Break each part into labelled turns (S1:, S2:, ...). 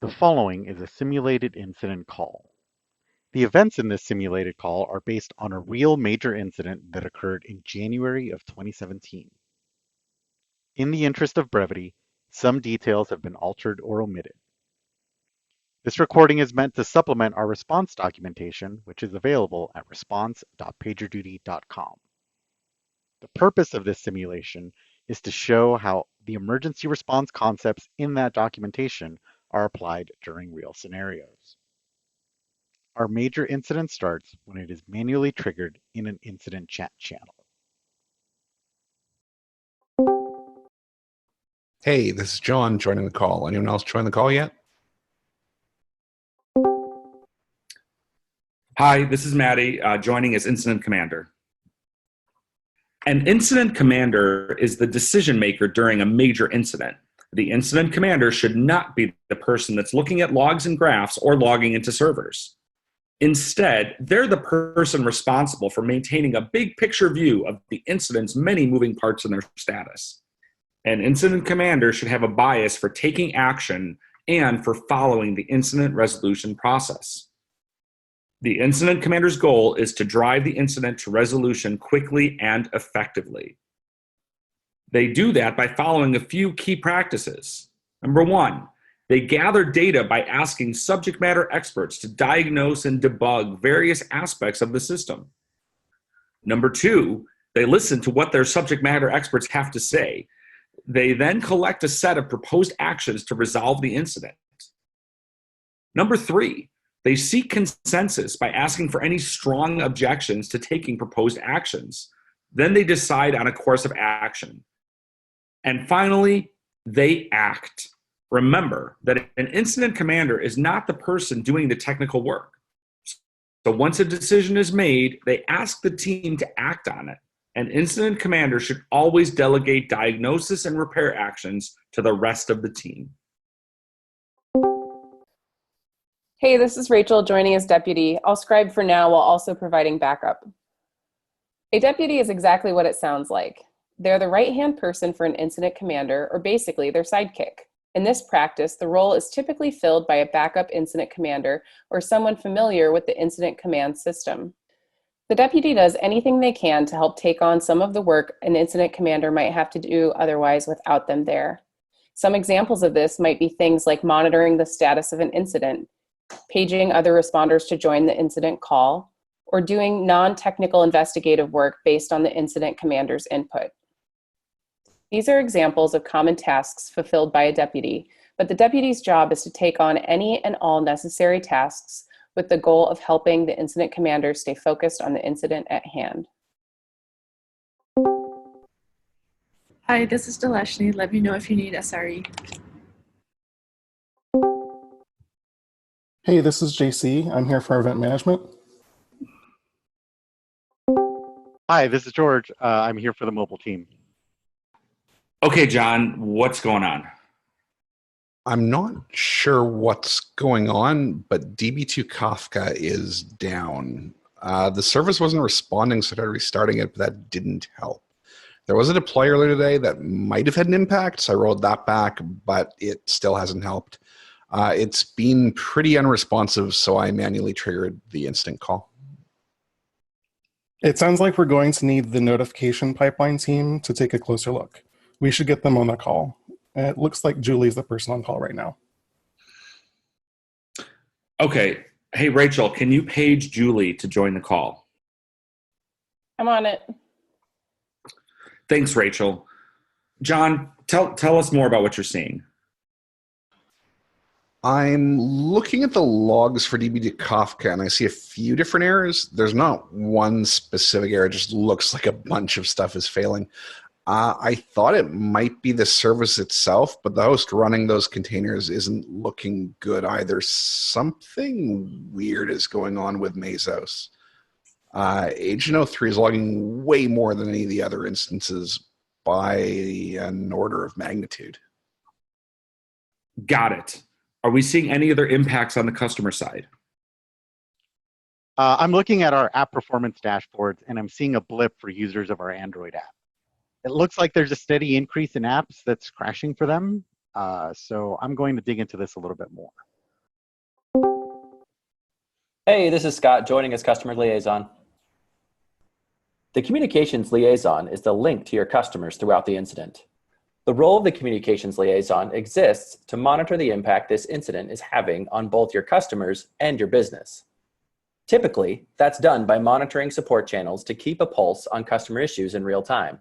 S1: The following is a simulated incident call. The events in this simulated call are based on a real major incident that occurred in January of 2017. In the interest of brevity, some details have been altered or omitted. This recording is meant to supplement our response documentation, which is available at response.pagerduty.com. The purpose of this simulation is to show how the emergency response concepts in that documentation are applied during real scenarios. Our major incident starts when it is manually triggered in an incident chat channel.
S2: Hey, this is John joining the call. Anyone else join the call yet?
S3: Hi, this is Maddie, joining as Incident Commander. An incident commander is the decision maker during a major incident. The incident commander should not be the person that's looking at logs and graphs or logging into servers. Instead, they're the person responsible for maintaining a big picture view of the incident's many moving parts in their status. An incident commander should have a bias for taking action and for following the incident resolution process. The incident commander's goal is to drive the incident to resolution quickly and effectively. They do that by following a few key practices. Number one, they gather data by asking subject matter experts to diagnose and debug various aspects of the system. Number two, they listen to what their subject matter experts have to say. They then collect a set of proposed actions to resolve the incident. Number three, they seek consensus by asking for any strong objections to taking proposed actions. Then they decide on a course of action. And finally, they act. Remember that an incident commander is not the person doing the technical work. So once a decision is made, they ask the team to act on it. An incident commander should always delegate diagnosis and repair actions to the rest of the team.
S4: Hey, this is Rachel joining as deputy. I'll scribe for now while also providing backup. A deputy is exactly what it sounds like. They're the right-hand person for an incident commander, or basically their sidekick. In this practice, the role is typically filled by a backup incident commander or someone familiar with the incident command system. The deputy does anything they can to help take on some of the work an incident commander might have to do otherwise without them there. Some examples of this might be things like monitoring the status of an incident, paging other responders to join the incident call, or doing non-technical investigative work based on the incident commander's input. These are examples of common tasks fulfilled by a deputy, but the deputy's job is to take on any and all necessary tasks with the goal of helping the incident commander stay focused on the incident at hand.
S5: Hi, this is Delashni. Let me know if you need SRE.
S6: Hey, this is JC. I'm here for event management.
S1: Hi, this is George. I'm here for the mobile team.
S3: Okay, John, what's going on?
S2: I'm not sure what's going on, but DB2 Kafka is down. The service wasn't responding, so I tried restarting it, but that didn't help. There was a deploy earlier today that might have had an impact, so I rolled that back, but it still hasn't helped. It's been pretty unresponsive, so I manually triggered the instant call.
S6: It sounds like we're going to need the notification pipeline team to take a closer look. We should get them on the call. It looks like Julie's the person on call right now.
S3: Okay. Hey, Rachel, can you page Julie to join the call?
S4: I'm on it.
S3: Thanks, Rachel. John, tell us more about what you're seeing.
S2: I'm looking at the logs for DB2 Kafka, and I see a few different errors. There's not one specific error. It just looks like a bunch of stuff is failing. I thought it might be the service itself, but the host running those containers isn't looking good either. Something weird is going on with Mesos. Agent 03 is logging way more than any of the other instances by an order of magnitude.
S3: Got it. Are we seeing any other impacts on the customer side?
S1: I'm looking at our app performance dashboards, and I'm seeing a blip for users of our Android app. It looks like there's a steady increase in apps that's crashing for them, So I'm going to dig into this a little bit more.
S7: Hey, this is Scott joining as Customer Liaison. The Communications Liaison is the link to your customers throughout the incident. The role of the Communications Liaison exists to monitor the impact this incident is having on both your customers and your business. Typically, that's done by monitoring support channels to keep a pulse on customer issues in real time.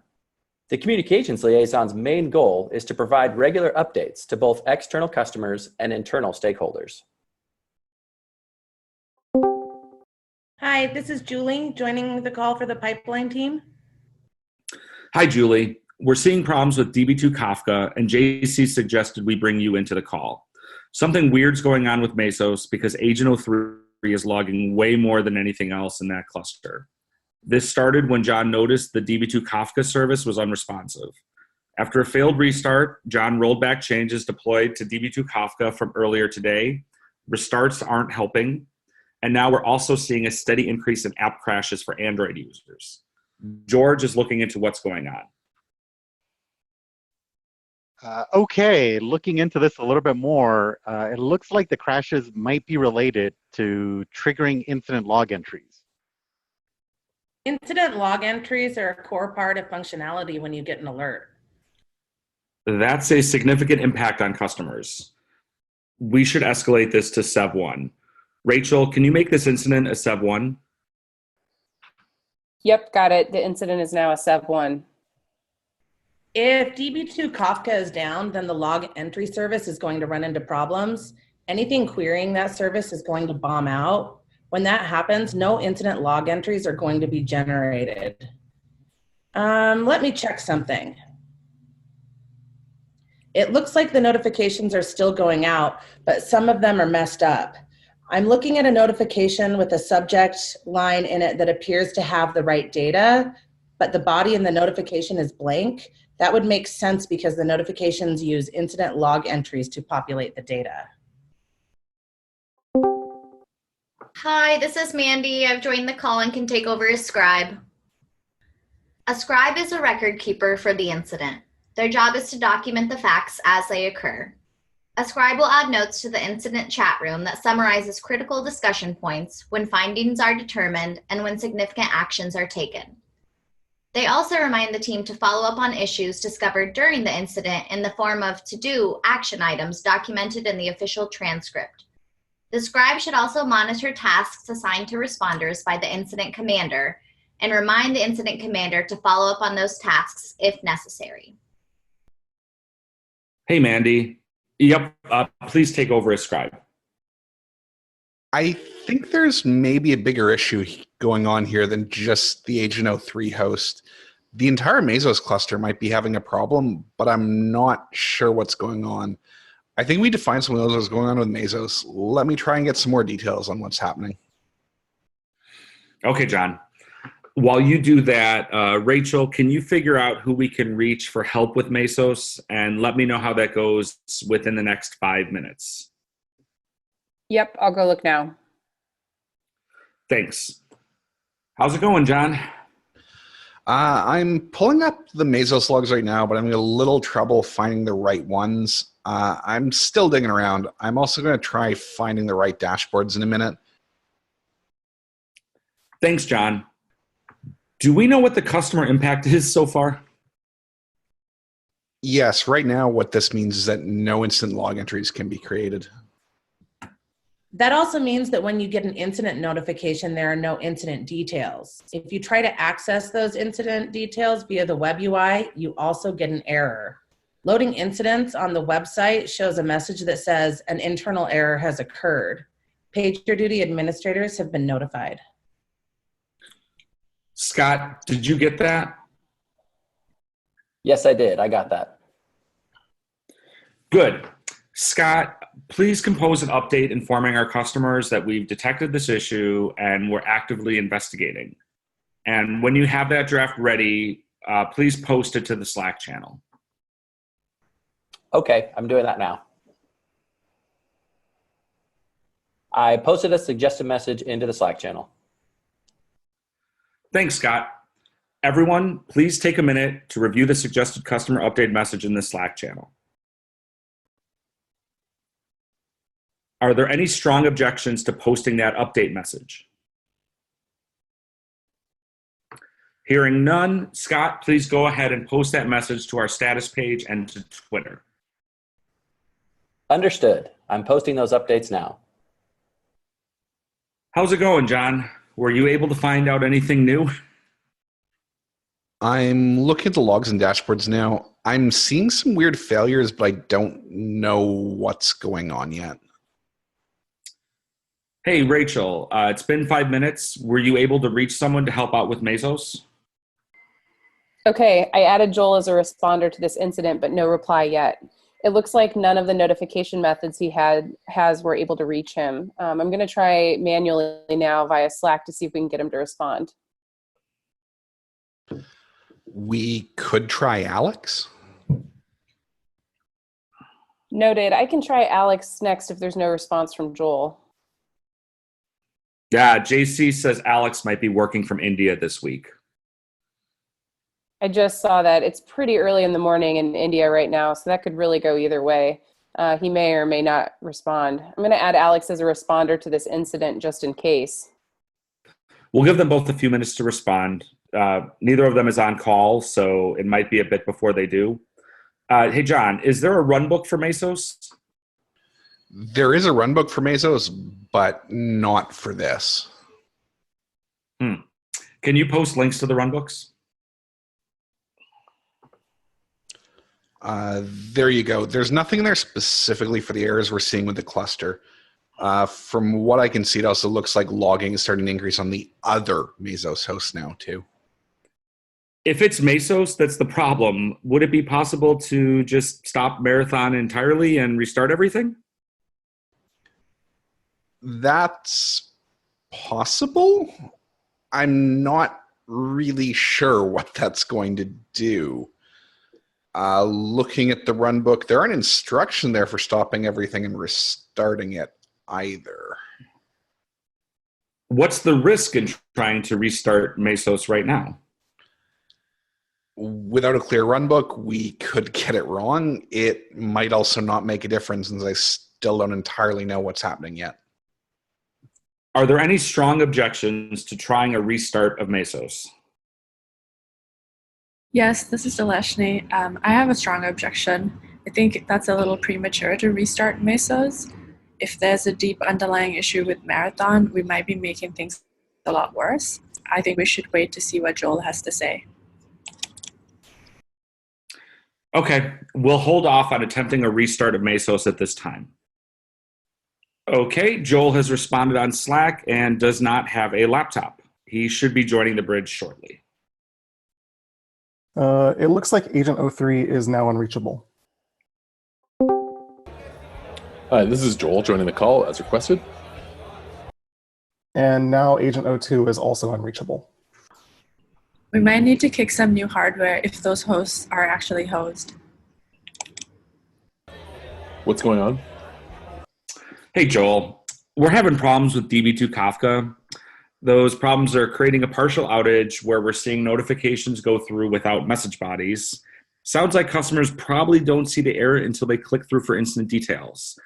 S7: The Communications Liaison's main goal is to provide regular updates to both external customers and internal stakeholders.
S8: Hi, this is Julie joining the call for the pipeline team.
S3: Hi, Julie. We're seeing problems with DB2 Kafka, and JC suggested we bring you into the call. Something weird's going on with Mesos because Agent 03 is logging way more than anything else in that cluster. This started when John noticed the DB2 Kafka service was unresponsive. After a failed restart, John rolled back changes deployed to DB2 Kafka from earlier today. Restarts aren't helping. And now we're also seeing a steady increase in app crashes for Android users. George is looking into what's going on.
S1: Okay, looking into this a little bit more, it looks like the crashes might be related to triggering incident log entries.
S8: Incident log entries are a core part of functionality when you get an alert.
S3: That's a significant impact on customers. We should escalate this to Sev 1. Rachel, can you make this incident a Sev 1?
S4: Yep, got it. The incident is now a Sev 1.
S8: If DB2 Kafka is down, then the log entry service is going to run into problems. Anything querying that service is going to bomb out. When that happens, no incident log entries are going to be generated. Let me check something. It looks like the notifications are still going out, but some of them are messed up. I'm looking at a notification with a subject line in it that appears to have the right data, but the body in the notification is blank. That would make sense because the notifications use incident log entries to populate the data.
S9: Hi, this is Mandy. I've joined the call and can take over as Scribe. A Scribe is a record keeper for the incident. Their job is to document the facts as they occur. A Scribe will add notes to the incident chat room that summarizes critical discussion points when findings are determined and when significant actions are taken. They also remind the team to follow up on issues discovered during the incident in the form of to-do action items documented in the official transcript. The Scribe should also monitor tasks assigned to responders by the incident commander and remind the incident commander to follow up on those tasks if necessary.
S3: Hey, Mandy. Yep, please take over as Scribe.
S2: I think there's maybe a bigger issue going on here than just the Agent 03 host. The entire Mesos cluster might be having a problem, but I'm not sure what's going on. I think we defined some of what's going on with Mesos. Let me try and get some more details on what's happening.
S3: Okay, John. While you do that, Rachel, can you figure out who we can reach for help with Mesos and let me know how that goes within the next 5 minutes?
S4: Yep, I'll go look now.
S3: Thanks. How's it going, John?
S2: I'm pulling up the Mesos logs right now, but I'm having a little trouble finding the right ones. I'm still digging around. I'm also going to try finding the right dashboards in a minute.
S3: Thanks, John. Do we know what the customer impact is so far?
S2: Yes, right now what this means is that no instant log entries can be created.
S8: That also means that when you get an incident notification, there are no incident details. If you try to access those incident details via the web UI, you also get an error. Loading incidents on the website shows a message that says an internal error has occurred. PagerDuty administrators have been notified.
S3: Scott, did you get that?
S7: Yes, I did. I got that.
S3: Good. Scott, please compose an update informing our customers that we've detected this issue and we're actively investigating. And when you have that draft ready, please post it to the Slack channel.
S7: Okay, I'm doing that now. I posted a suggested message into the Slack channel.
S3: Thanks, Scott. Everyone, please take a minute to review the suggested customer update message in the Slack channel. Are there any strong objections to posting that update message? Hearing none, Scott, please go ahead and post that message to our status page and to Twitter.
S7: Understood. I'm posting those updates now.
S3: How's it going, John? Were you able to find out anything new?
S2: I'm looking at the logs and dashboards now. I'm seeing some weird failures, but I don't know what's going on yet.
S3: Hey, Rachel, it's been 5 minutes. Were you able to reach someone to help out with Mesos?
S4: Okay, I added Joel as a responder to this incident, but no reply yet. It looks like none of the notification methods he has were able to reach him. I'm going to try manually now via Slack to see if we can get him to respond.
S2: We could try Alex.
S4: Noted. I can try Alex next if there's no response from Joel.
S3: Yeah, JC says Alex might be working from India this week.
S4: I just saw that. It's pretty early in the morning in India right now, so that could really go either way. He may or may not respond. I'm going to add Alex as a responder to this incident just in case.
S3: We'll give them both a few minutes to respond. Neither of them is on call, so it might be a bit before they do. Hey, John, is there a runbook for Mesos?
S2: There is a runbook for Mesos, but not for this.
S3: Can you post links to the runbooks?
S2: There you go. There's nothing there specifically for the errors we're seeing with the cluster. From what I can see, it also looks like logging is starting to increase on the other Mesos hosts now, too.
S3: If it's Mesos that's the problem, would it be possible to just stop Marathon entirely and restart everything?
S2: That's possible. I'm not really sure what that's going to do. Looking at the runbook, there aren't instructions there for stopping everything and restarting it either.
S3: What's the risk in trying to restart Mesos right now?
S2: Without a clear runbook, we could get it wrong. It might also not make a difference, since I still don't entirely know what's happening yet.
S3: Are there any strong objections to trying a restart of Mesos?
S5: Yes, this is Deleshny. I have a strong objection. I think that's a little premature to restart Mesos. If there's a deep underlying issue with Marathon, we might be making things a lot worse. I think we should wait to see what Joel has to say.
S3: Okay, we'll hold off on attempting a restart of Mesos at this time. Okay, Joel has responded on Slack and does not have a laptop. He should be joining the bridge shortly.
S6: It looks like Agent 03 is now unreachable.
S10: Hi, this is Joel joining the call as requested.
S6: And now Agent 02 is also unreachable.
S5: We might need to kick some new hardware if those hosts are actually hosted.
S10: What's going on?
S3: Hey, Joel. We're having problems with DB2 Kafka. Those problems are creating a partial outage where we're seeing notifications go through without message bodies. Sounds like customers probably don't see the error until they click through for incident details.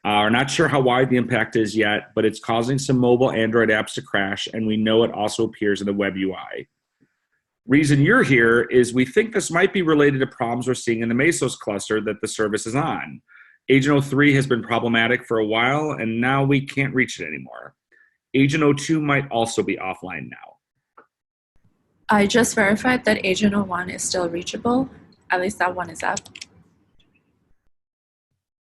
S3: We're not sure how wide the impact is yet, but it's causing some mobile Android apps to crash, and we know it also appears in the web UI. Reason you're here is we think this might be related to problems we're seeing in the Mesos cluster that the service is on. Agent 03 has been problematic for a while, and now we can't reach it anymore. Agent 02 might also be offline now.
S5: I just verified that Agent 01 is still reachable. At least that one is up.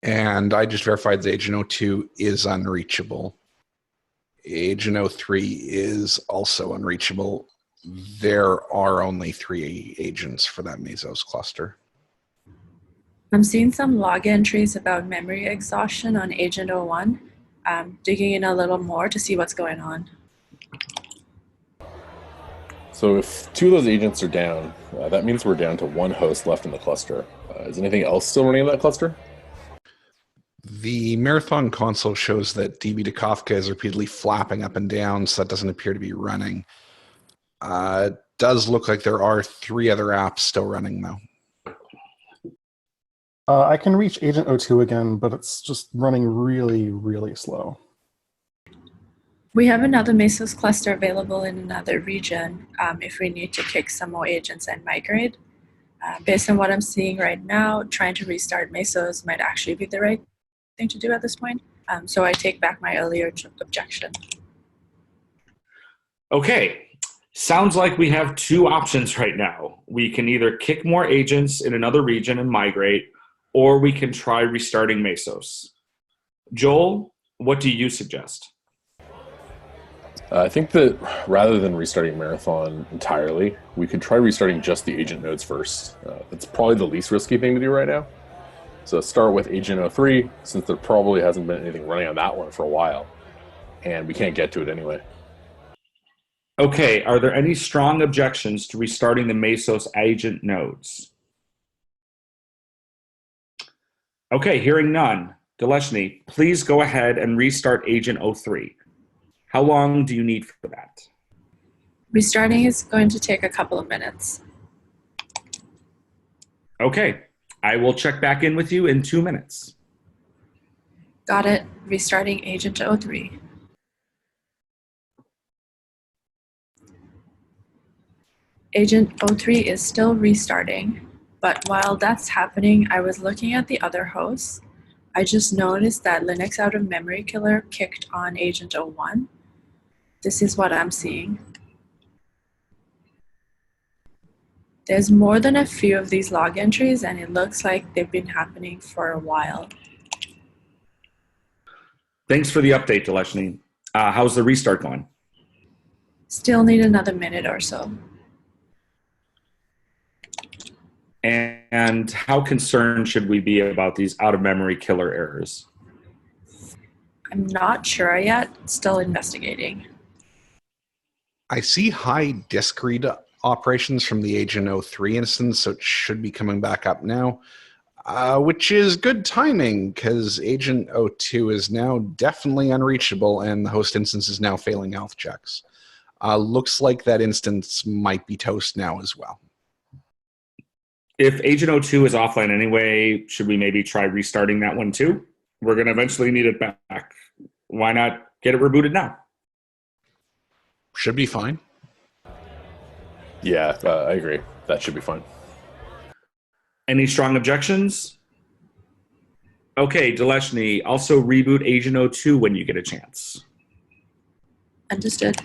S2: And I just verified that Agent 02 is unreachable. Agent 03 is also unreachable. There are only 3 agents for that Mesos cluster.
S5: I'm seeing some log entries about memory exhaustion on Agent 01. I'm digging in a little more to see what's going on.
S10: So if 2 of those agents are down, that means we're down to 1 host left in the cluster. Is anything else still running in that cluster?
S2: The Marathon console shows that DB to Kafka is repeatedly flapping up and down, so that doesn't appear to be running. It does look like there are 3 other apps still running, though.
S6: I can reach Agent O2 again, but it's just running really, really slow.
S5: We have another Mesos cluster available in another region if we need to kick some more agents and migrate. Based on what I'm seeing right now, trying to restart Mesos might actually be the right thing to do at this point. So I take back my earlier objection.
S3: Okay, sounds like we have two options right now. We can either kick more agents in another region and migrate, or we can try restarting Mesos. Joel, what do you suggest?
S10: I think that rather than restarting Marathon entirely, we could try restarting just the agent nodes first. That's probably the least risky thing to do right now. So start with Agent 03, since there probably hasn't been anything running on that one for a while, and we can't get to it anyway.
S3: Okay, are there any strong objections to restarting the Mesos agent nodes? Okay, hearing none. Deleshny, please go ahead and restart Agent 03. How long do you need for that?
S5: Restarting is going to take a couple of minutes.
S3: Okay, I will check back in with you in 2 minutes.
S5: Got it. Restarting Agent 03. Agent 03 is still restarting, but while that's happening, I was looking at the other hosts. I just noticed that Linux out of memory killer kicked on Agent 01. This is what I'm seeing. There's more than a few of these log entries, and it looks like they've been happening for a while.
S3: Thanks for the update, Deleshny. How's the restart going?
S5: Still need another minute or so.
S3: And how concerned should we be about these out-of-memory killer errors?
S5: I'm not sure yet. Still investigating.
S2: I see high disk read operations from the Agent 03 instance, so it should be coming back up now, which is good timing because Agent 02 is now definitely unreachable and the host instance is now failing health checks. Looks like that instance might be toast now as well.
S3: If Agent 02 is offline anyway, should we maybe try restarting that one too? We're going to eventually need it back. Why not get it rebooted now?
S2: Should be fine.
S10: Yeah, I agree. That should be fine.
S3: Any strong objections? Okay, Deleshny, also reboot Agent 02 when you get a chance.
S5: Understood.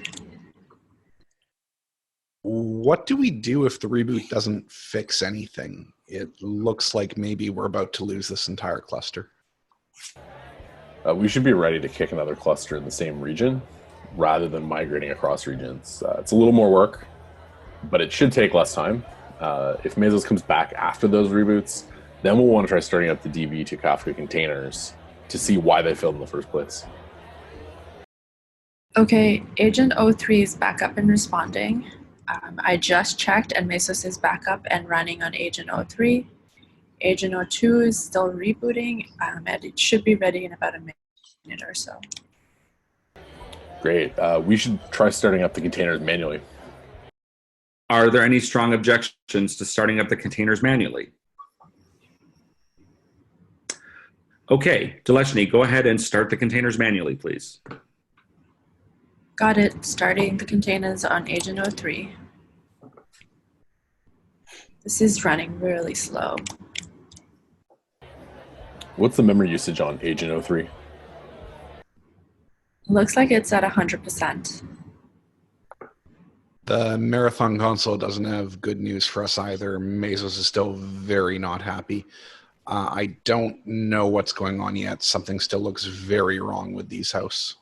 S2: What do we do if the reboot doesn't fix anything? It looks like maybe we're about to lose this entire cluster.
S10: We should be ready to kick another cluster in the same region rather than migrating across regions. It's a little more work, but it should take less time. If Mesos comes back after those reboots, then we'll want to try starting up the DB to Kafka containers to see why they failed in the first place.
S5: Okay, Agent 03 is back up and responding. I just checked and Mesos is back up and running on Agent 03. Agent 02 is still rebooting and it should be ready in about a minute or so.
S10: Great. We should try starting up the containers manually.
S3: Are there any strong objections to starting up the containers manually? Okay, Deleshny, go ahead and start the containers manually, please.
S5: Got it. Starting the containers on Agent 03. This is running really slow.
S10: What's the memory usage on Agent 03?
S5: Looks like it's at 100%.
S2: The Marathon console doesn't have good news for us either. Mesos is still very not happy. I don't know what's going on yet. Something still looks very wrong with these hosts.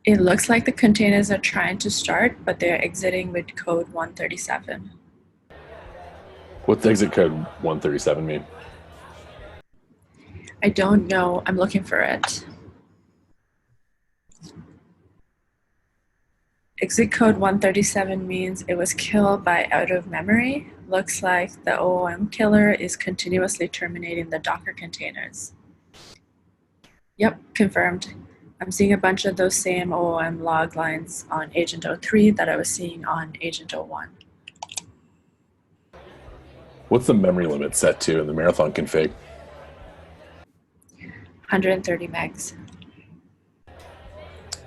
S5: It looks like the containers are trying to start, but they're exiting with code 137.
S10: What's exit code 137 mean?
S5: I don't know. I'm looking for it. Exit code 137 means it was killed by out of memory. Looks like the OOM killer is continuously terminating the Docker containers. Yep, confirmed. I'm seeing a bunch of those same OOM log lines on Agent 03 that I was seeing on Agent 01.
S10: What's the memory limit set to in the Marathon config?
S5: 130 megs.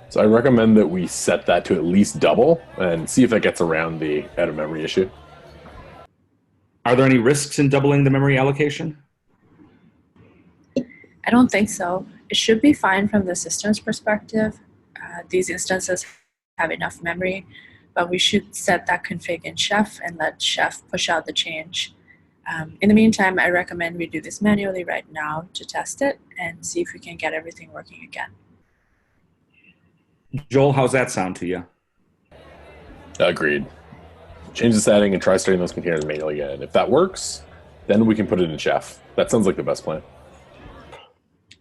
S10: So I recommend that we set that to at least double and see if that gets around the out of memory issue.
S3: Are there any risks in doubling the memory allocation?
S5: I don't think so. It should be fine from the system's perspective. These instances have enough memory, but we should set that config in Chef and let Chef push out the change. In the meantime, I recommend we do this manually right now to test it and see if we can get everything working again.
S3: Joel, how's that sound to you?
S10: Agreed. Change the setting and try starting those containers manually again. If that works, then we can put it in Chef. That sounds like the best plan.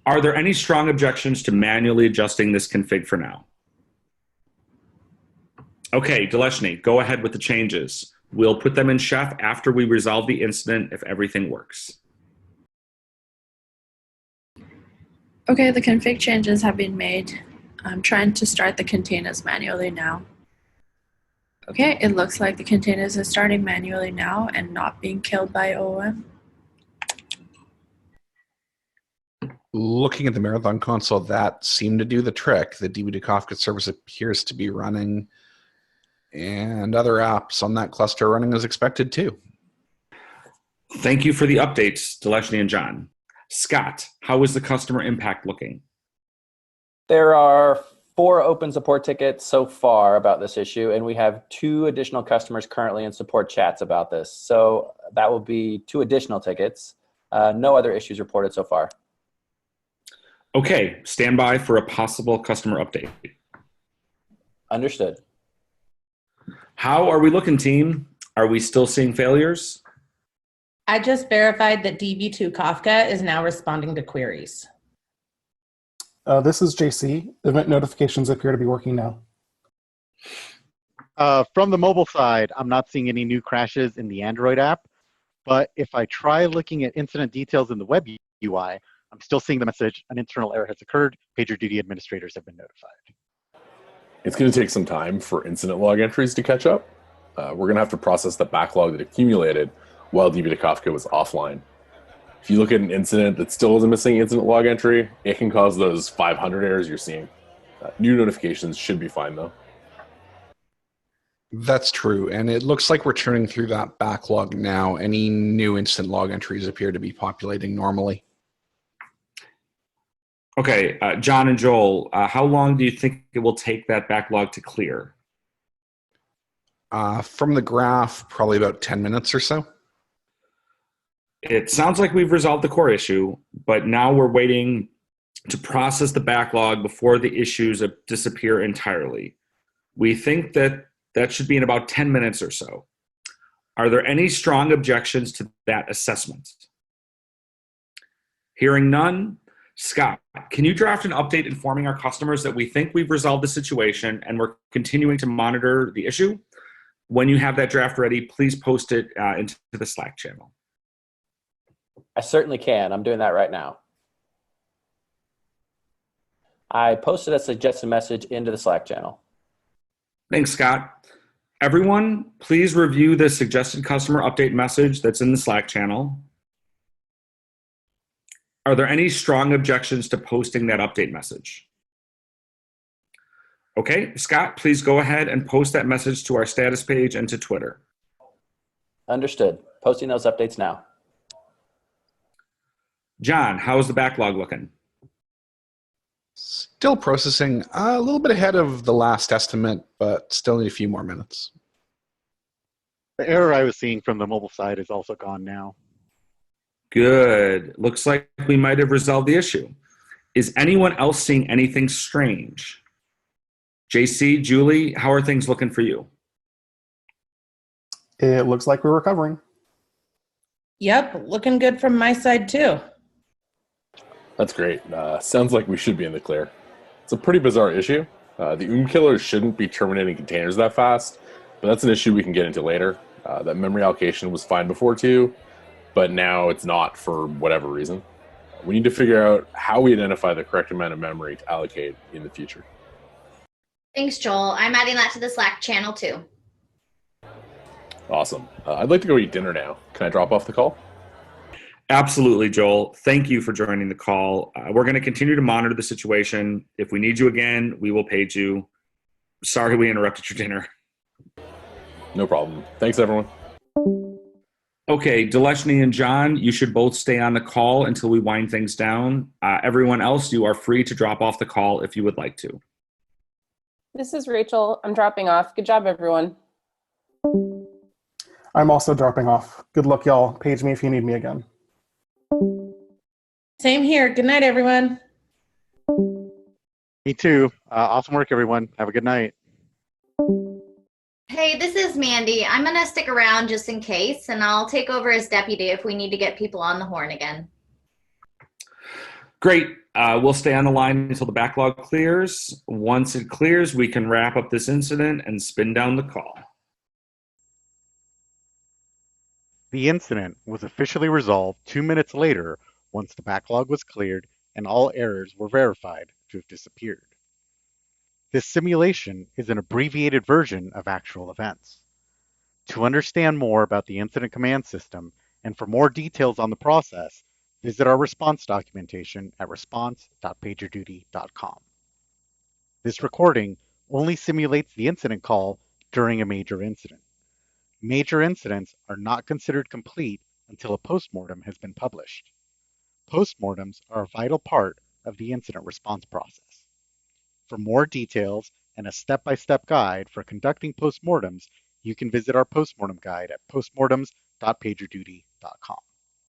S3: Are there any strong objections to manually adjusting this config for now? Okay, Deleshny, go ahead with the changes. We'll put them in Chef after we resolve the incident if everything works.
S5: Okay, the config changes have been made. I'm trying to start the containers manually now. Okay, it looks like the containers are starting manually now and not being killed by OOM.
S2: Looking at the Marathon console, that seemed to do the trick. The DB2 Kafka service appears to be running, and other apps on that cluster are running as expected too.
S3: Thank you for the updates, Deleshny and John. Scott, how is the customer impact looking?
S7: There are 4 open support tickets so far about this issue, and we have 2 additional customers currently in support chats about this. So that will be 2 additional tickets. No other issues reported so far.
S3: Okay, stand by for a possible customer update.
S7: Understood.
S3: How are we looking, team? Are we still seeing failures?
S8: I just verified that DB2 Kafka is now responding to queries.
S6: This is JC. Event notifications appear to be working now.
S1: From the mobile side, I'm not seeing any new crashes in the Android app, but if I try looking at incident details in the web UI, I'm still seeing the message, an internal error has occurred, PagerDuty administrators have been notified.
S10: It's going to take some time for incident log entries to catch up. We're going to have to process the backlog that accumulated while DB2 Kafka was offline. If you look at an incident that still is a missing incident log entry, it can cause those 500 errors you're seeing. New notifications should be fine, though.
S2: That's true, and it looks like we're churning through that backlog now. Any new incident log entries appear to be populating normally.
S3: Okay, John and Joel, how long do you think it will take that backlog to clear?
S2: From the graph, probably about 10 minutes or so.
S3: It sounds like we've resolved the core issue, but now we're waiting to process the backlog before the issues disappear entirely. We think that that should be in about 10 minutes or so. Are there any strong objections to that assessment? Hearing none, Scott, can you draft an update informing our customers that we think we've resolved the situation and we're continuing to monitor the issue? When you have that draft ready, please post it into the Slack channel.
S7: I certainly can. I'm doing that right now. I posted a suggested message into the Slack channel.
S3: Thanks, Scott. Everyone, please review the suggested customer update message that's in the Slack channel. Are there any strong objections to posting that update message? Okay, Scott, please go ahead and post that message to our status page and to Twitter.
S7: Understood. Posting those updates now.
S3: John, how's the backlog looking?
S2: Still processing, a little bit ahead of the last estimate, but still need a few more minutes.
S1: The error I was seeing from the mobile side is also gone now.
S3: Good. Looks like we might have resolved the issue. Is anyone else seeing anything strange? JC, Julie, how are things looking for you?
S6: It looks like we're recovering.
S8: Yep, looking good from my side too.
S10: That's great. Sounds like we should be in the clear. It's a pretty bizarre issue. The killers shouldn't be terminating containers that fast, but that's an issue we can get into later. That memory allocation was fine before too, but now it's not for whatever reason. We need to figure out how we identify the correct amount of memory to allocate in the future.
S9: Thanks, Joel. I'm adding that to the Slack channel too.
S10: Awesome. I'd like to go eat dinner now. Can I drop off the call?
S3: Absolutely, Joel. Thank you for joining the call. We're going to continue to monitor the situation. If we need you again, we will page you. Sorry we interrupted your dinner.
S10: No problem. Thanks, everyone.
S3: Okay, Deleshny and John, you should both stay on the call until we wind things down. Everyone else, you are free to drop off the call if you would like to.
S4: This is Rachel. I'm dropping off. Good job, everyone.
S6: I'm also dropping off. Good luck, y'all. Page me if you need me again.
S8: Same here. Good night, everyone.
S1: Me too. Awesome work, everyone. Have a good night.
S9: Hey, this is Mandy. I'm going to stick around just in case, and I'll take over as deputy if we need to get people on the horn again.
S3: Great. We'll stay on the line until the backlog clears. Once it clears, we can wrap up this incident and spin down the call.
S1: The incident was officially resolved 2 minutes later once the backlog was cleared and all errors were verified to have disappeared. This simulation is an abbreviated version of actual events. To understand more about the incident command system and for more details on the process, visit our response documentation at response.pagerduty.com. This recording only simulates the incident call during a major incident. Major incidents are not considered complete until a postmortem has been published. Postmortems are a vital part of the incident response process. For more details and a step-by-step guide for conducting postmortems, you can visit our postmortem guide at postmortems.pagerduty.com.